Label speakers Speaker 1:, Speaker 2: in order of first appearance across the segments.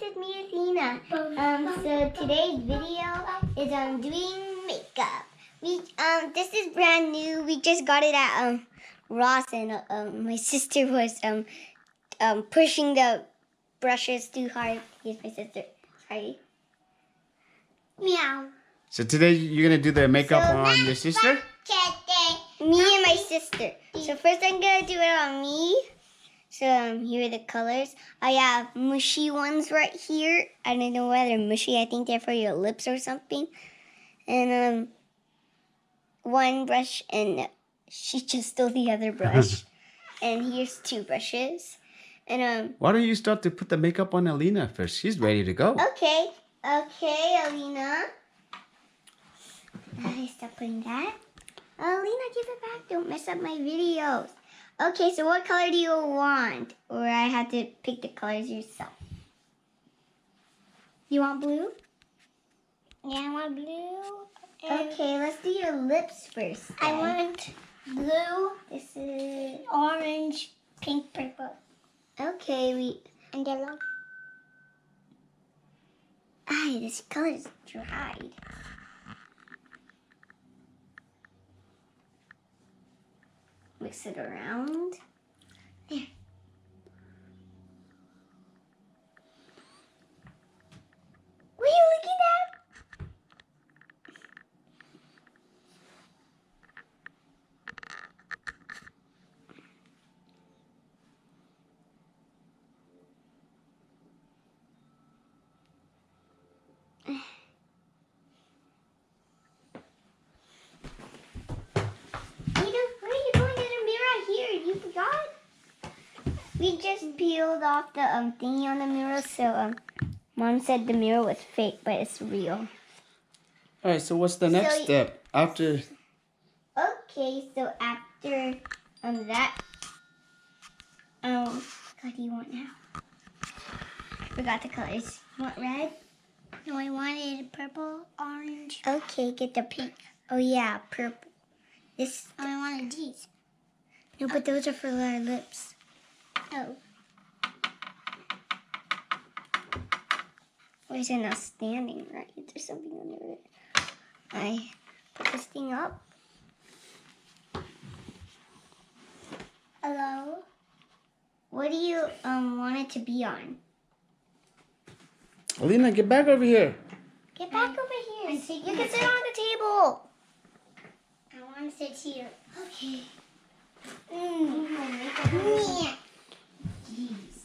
Speaker 1: this is me, Athena. So today's video is doing makeup. This is brand new. We just got it at Ross, and my sister was pushing the brushes too hard. Here's my sister. Sorry. Meow.
Speaker 2: So today you're gonna do the makeup on your sister?
Speaker 1: Me and my sister. So first I'm gonna do it on me. So here are the colors. I have mushy ones right here. I don't know why they're mushy. I think they're for your lips or something. And one brush, and she just stole the other brush. And here's two brushes. And
Speaker 2: why don't you start to put the makeup on Aleena first? She's ready to go.
Speaker 1: Okay, Aleena. I stop putting that. Aleena, give it back. Don't mess up my videos. Okay, so what color do you want? Or I have to pick the colors yourself. You want blue?
Speaker 3: Yeah, I want blue.
Speaker 1: Okay, let's do your lips first.
Speaker 3: I want blue.
Speaker 1: This is
Speaker 3: Orange, pink, purple.
Speaker 1: okay.
Speaker 3: And yellow.
Speaker 1: This color is dried. Mix it around. There. What are you looking at? We just peeled off the thingy on the mirror, so Mom said the mirror was fake, but it's real.
Speaker 2: Alright, so what's the next step after?
Speaker 1: Okay, so after that, what do you want now? Forgot the colors. You want red?
Speaker 3: No, I wanted purple, orange.
Speaker 1: Okay, get the pink. Oh yeah, purple. This.
Speaker 3: Oh, I wanted these.
Speaker 1: No, but those are for our lips.
Speaker 3: Oh.
Speaker 1: Why is it not standing right? There's something under it. I put this thing up.
Speaker 3: Hello?
Speaker 1: What do you want it to be on?
Speaker 2: Aleena, get back over here.
Speaker 1: Get back over here. You can sit on the table.
Speaker 3: I want to sit here.
Speaker 1: Okay.
Speaker 3: Yeah.
Speaker 1: Jeez.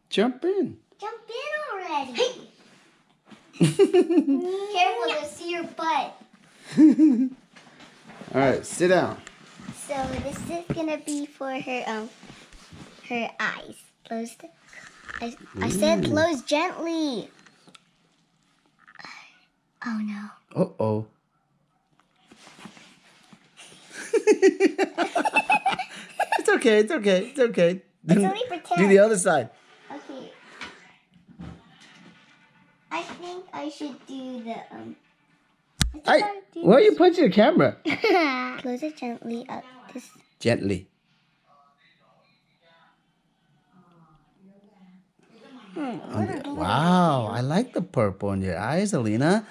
Speaker 2: Jump in.
Speaker 1: Jump in already. Careful, they'll see your butt.
Speaker 2: Alright, sit down.
Speaker 1: So this is gonna be for her eyes. Close. I said close gently. Oh no.
Speaker 2: Uh-oh. It's okay.
Speaker 1: It's only for 10.
Speaker 2: Do the other side.
Speaker 1: Okay. I think I should do the
Speaker 2: Why are you punching the camera?
Speaker 1: Close it gently up. This.
Speaker 2: Gently. Wow, I like the purple in your eyes, Aleena.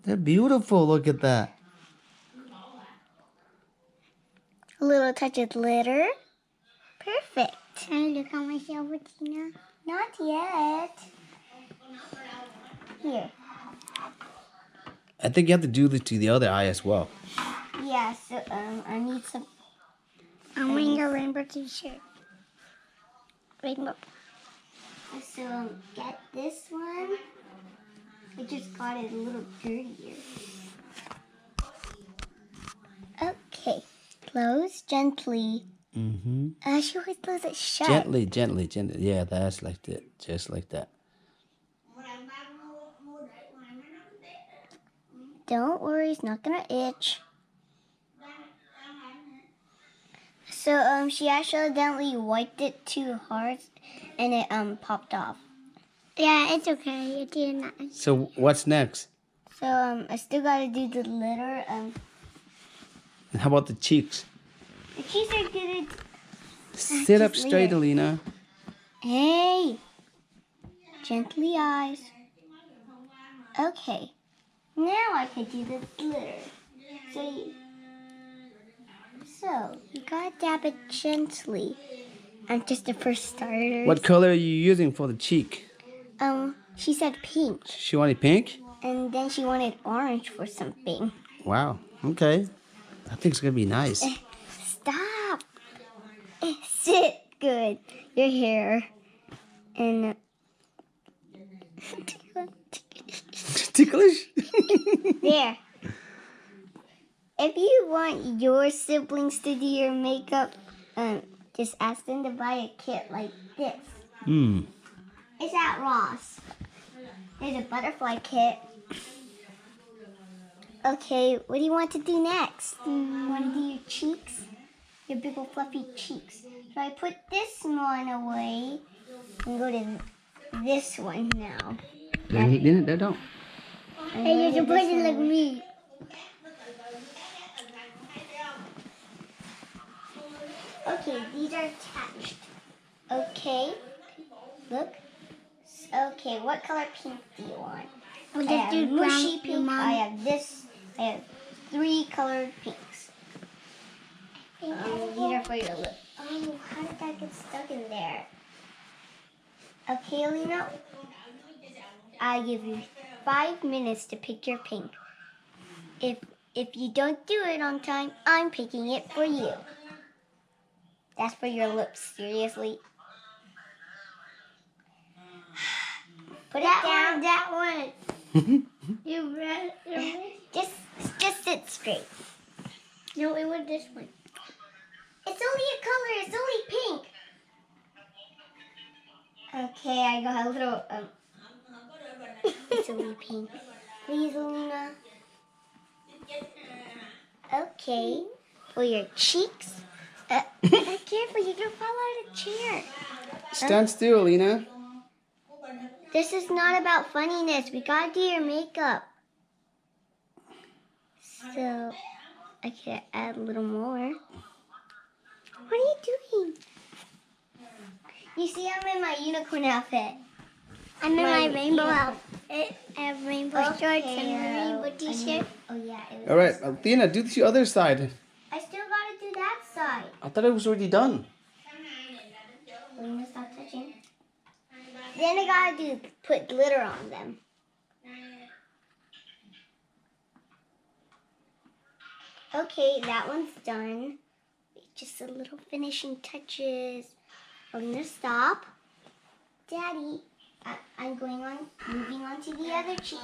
Speaker 2: They're beautiful. Look at that.
Speaker 1: A little touch of glitter. Perfect.
Speaker 3: Can I look at myself, Tina?
Speaker 1: Not yet. Here.
Speaker 2: I think you have to do this to the other eye as well.
Speaker 1: Yeah, so I need some.
Speaker 3: I'm wearing a rainbow t-shirt. Rainbow.
Speaker 1: So get this one. I just got it a little dirtier. Okay. Close gently.
Speaker 2: Mm-hmm.
Speaker 1: She always close it shut.
Speaker 2: Gently. Yeah, that's like that. Just like that.
Speaker 1: Don't worry, it's not gonna itch. So she accidentally wiped it too hard, and it popped off.
Speaker 3: Yeah, it's okay. It didn't.
Speaker 2: So what's next?
Speaker 1: So I still gotta do the glitter.
Speaker 2: And how about the cheeks?
Speaker 1: The cheeks are good.
Speaker 2: Sit up straight, Aleena.
Speaker 1: Hey! Gently, eyes. Okay. Now I can do the glitter. So you gotta dab it gently. And just the first starters.
Speaker 2: What color are you using for the cheek?
Speaker 1: She said pink.
Speaker 2: She wanted pink?
Speaker 1: And then she wanted orange for something.
Speaker 2: Wow. Okay. I think it's gonna be nice.
Speaker 1: Stop. Sit good. Your hair. And
Speaker 2: Ticklish?
Speaker 1: there. If you want your siblings to do your makeup, just ask them to buy a kit like this. It's at Ross. There's a butterfly kit. Okay, what do you want to do next? Want to do your cheeks? Your big old fluffy cheeks. So I put this one away and go to this one now.
Speaker 2: Don't.
Speaker 3: Hey, you're supposed to look me.
Speaker 1: Okay, these are attached. Okay, look. Okay, what color pink do you want?
Speaker 3: We'll
Speaker 1: I
Speaker 3: just
Speaker 1: have
Speaker 3: do
Speaker 1: mushy
Speaker 3: brown,
Speaker 1: pink.
Speaker 3: Mom.
Speaker 1: I have this. I have 3 colored pinks. These are for your lip. Oh, how did that get stuck in there? Okay, Aleena. I give you 5 minutes to pick your pink. If you don't do it on time, I'm picking it for you. That's for your lips, seriously. Put it down.
Speaker 3: That one. You read it?
Speaker 1: Just sit straight.
Speaker 3: No, it was this one.
Speaker 1: It's only a color. It's only pink. Okay, I got a little. It's only pink. Please, Aleena. Okay. For your cheeks. Careful, you're gonna fall out of the chair.
Speaker 2: Stand still, Aleena.
Speaker 1: This is not about funniness. We gotta do your makeup. So, I could add a little more. What are you doing? You see, I'm in my unicorn outfit.
Speaker 3: I'm in my rainbow
Speaker 1: outfit.
Speaker 3: outfit. I have rainbow shorts and a rainbow t-shirt.
Speaker 1: Oh, yeah.
Speaker 2: All right, Athena, do the other side.
Speaker 1: I still gotta do that side.
Speaker 2: I thought it was already done.
Speaker 1: Aleena, stop touching. Then I gotta put glitter on them. Okay, that one's done. Just a little finishing touches. Aleena, stop. Daddy, I'm moving on to the other cheek.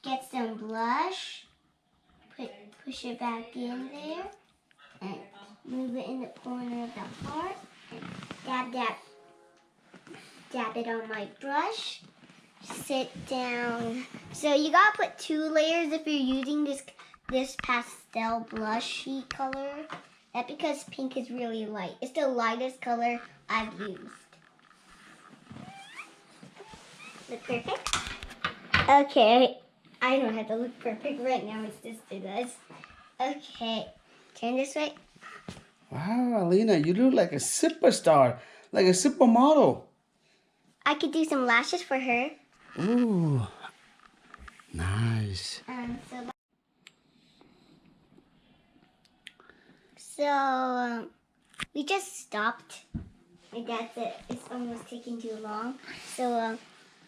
Speaker 1: Get some blush. Push it back in there. And move it in the corner of the heart. And dab it on my brush. Sit down. So you gotta put 2 layers if you're using this pastel blushy color. That's because pink is really light. It's the lightest color I've used. Look perfect? Okay. I don't have to look perfect right now. My sister does. Okay. Turn this way.
Speaker 2: Wow, Aleena, you look like a superstar, like a supermodel.
Speaker 1: I could do some lashes for her.
Speaker 2: Ooh, nice.
Speaker 1: So we just stopped. My dad said it's almost taking too long. So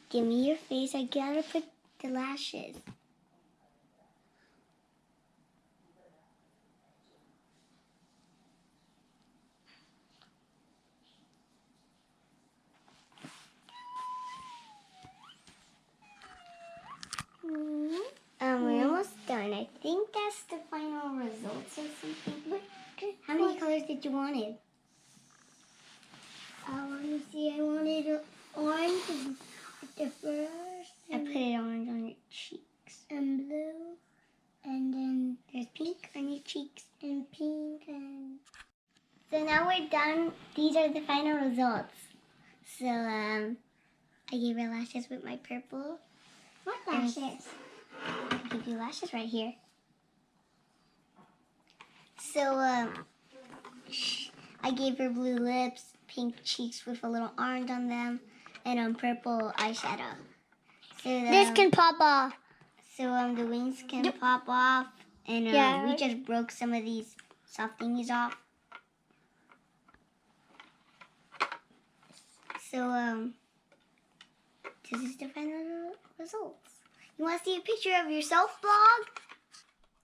Speaker 1: give me your face. I gotta put the lashes. We're almost done. I think that's the final results or something. How many colors did you want it?
Speaker 3: I want to see. I wanted orange the first.
Speaker 1: I put it orange on your cheeks.
Speaker 3: And blue. And then
Speaker 1: There's pink on your cheeks.
Speaker 3: and pink and...
Speaker 1: So now we're done. These are the final results. So I gave her lashes with my purple.
Speaker 3: What lashes?
Speaker 1: I give you lashes right here. So I gave her blue lips, pink cheeks with a little orange on them, and purple eyeshadow. So
Speaker 3: This can pop off.
Speaker 1: So the wings can pop off, and
Speaker 3: Yeah.
Speaker 1: we just broke some of these soft thingies off. So this is the final results. You want to see a picture of yourself, blog?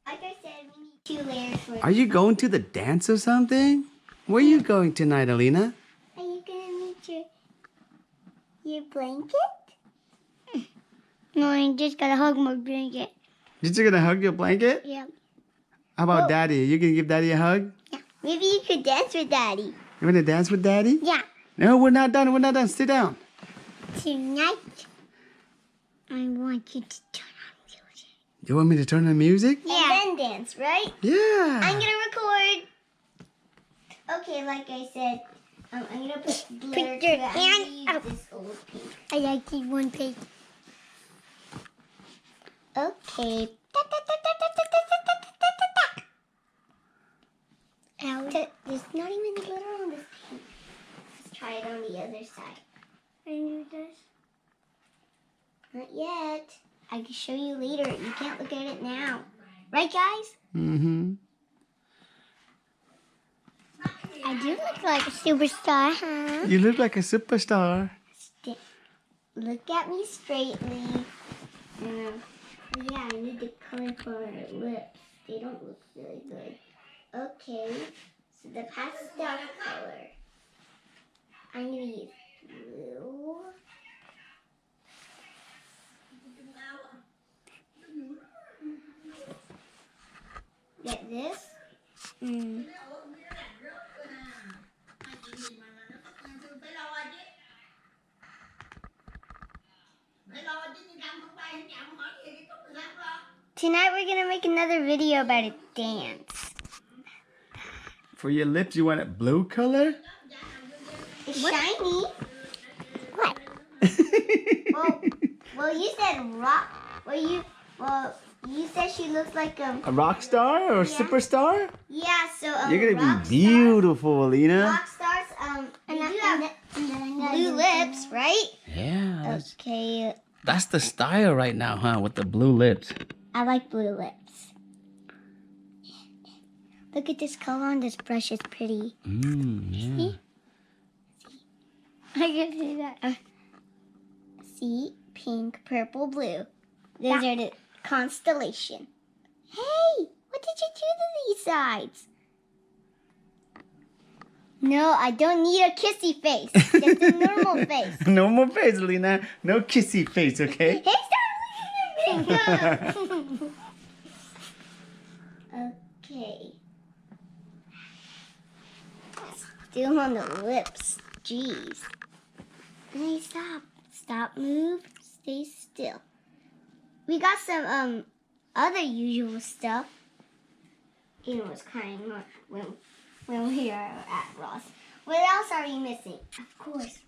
Speaker 1: Like I said, we need 2 layers for.
Speaker 2: Are you going to the dance or something? Where are you going tonight, Aleena?
Speaker 1: Are you gonna meet your blanket?
Speaker 3: No, I just gotta hug my blanket.
Speaker 2: You just gonna hug your blanket?
Speaker 3: Yeah.
Speaker 2: How about Daddy? You gonna give Daddy a hug?
Speaker 1: Yeah. Maybe you could dance with Daddy.
Speaker 2: You wanna dance with Daddy?
Speaker 1: Yeah.
Speaker 2: No, we're not done. We're not done. Sit down.
Speaker 3: Tonight, I want you to turn on music.
Speaker 2: You want me to turn on music?
Speaker 1: Yeah. And then dance, right?
Speaker 2: Yeah.
Speaker 1: I'm gonna record. Okay, like I said, I'm gonna put glitter
Speaker 3: Put
Speaker 1: to
Speaker 3: your
Speaker 1: it. I'm
Speaker 3: hand
Speaker 1: gonna use
Speaker 3: out.
Speaker 1: this old pink.
Speaker 3: I like this one page.
Speaker 1: Okay.
Speaker 3: Ow.
Speaker 1: There's not even glitter on this pink. Let's try it on the other side.
Speaker 3: Can you do this?
Speaker 1: Not yet. I can show you later. You can't look at it now. Right, guys?
Speaker 2: Mm-hmm.
Speaker 3: I do look like a superstar, huh?
Speaker 2: You look like a superstar.
Speaker 1: Look at me straightly. Yeah, I need the color for her lips. They don't look really good. Okay, so the pastel color. I'm gonna use blue. Get this. Tonight we're gonna make another video about a dance.
Speaker 2: For your lips, you want it blue color?
Speaker 1: It's shiny.
Speaker 3: What?
Speaker 1: Well, you said rock. You said she looks like
Speaker 2: A rock star or
Speaker 1: Yeah.
Speaker 2: superstar?
Speaker 1: Yeah, so
Speaker 2: You're gonna
Speaker 1: rock
Speaker 2: be beautiful,
Speaker 1: Stars,
Speaker 2: Aleena.
Speaker 1: rock stars, they do have blue lips, right?
Speaker 2: Yeah,
Speaker 1: Okay,
Speaker 2: that's the style right now, huh? With the blue lips.
Speaker 1: I like blue lips. Look at this color on this brush; it's pretty.
Speaker 2: Yeah.
Speaker 3: I can see that.
Speaker 1: See, pink, purple, blue. Those are the constellation. Hey, what did you do to these sides? No, I don't need a kissy face. Just a normal face.
Speaker 2: No more face, Aleena. No kissy face, okay?
Speaker 1: Hey, stop looking at me. Okay. Still on the lips. Jeez. Hey, stop. Stop, move, stay still. We got some other usual stuff. It was kind of when we are at Ross. What else are you missing? Of course,